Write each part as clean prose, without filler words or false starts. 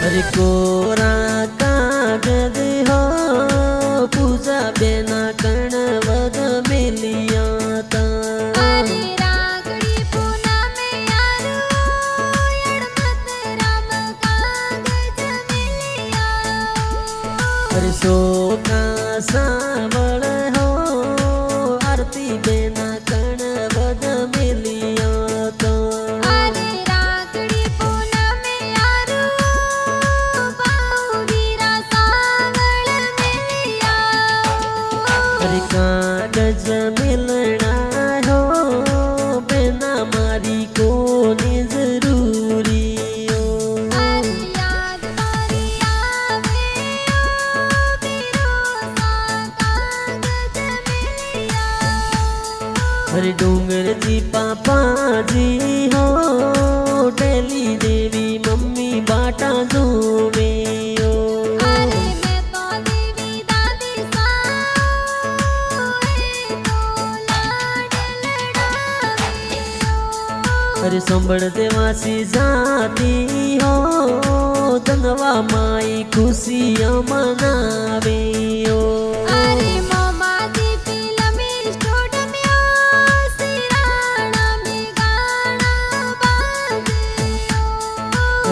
अरे कोरा कागज हो पूजा बेना कण वद मिलिया ता अरे रागड़ी पूना में यारो यड़मत राम कागज मिलिया अरे सोका सावळ हो आरती बेना कण वद मिलिया ता अरे रागड़ी पूना में यारो बाहुवीरा सावळ मिलिया अरे कागज मिलना हो बेना मारी कोनी जरूरी हो अरे याद मारी आवे ओ बीरो सा कागज मिलिया अरे डूंगर जी पापा जी हो डेली देवी मम्मी बाटा जोवे हो अरे मैं तो देवी दादी साए तो लाड लड़ावे अरे संभल देवासी जाती हो धनवा माई खुशियाँ मनावे हो अरे मामा जी फिल्म स्टूडियो सिराना में गाना बाजे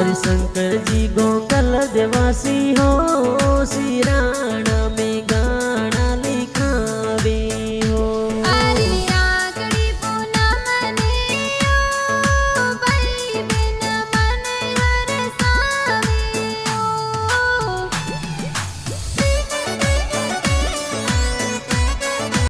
अरे शंकर जी गोकल देवासी हो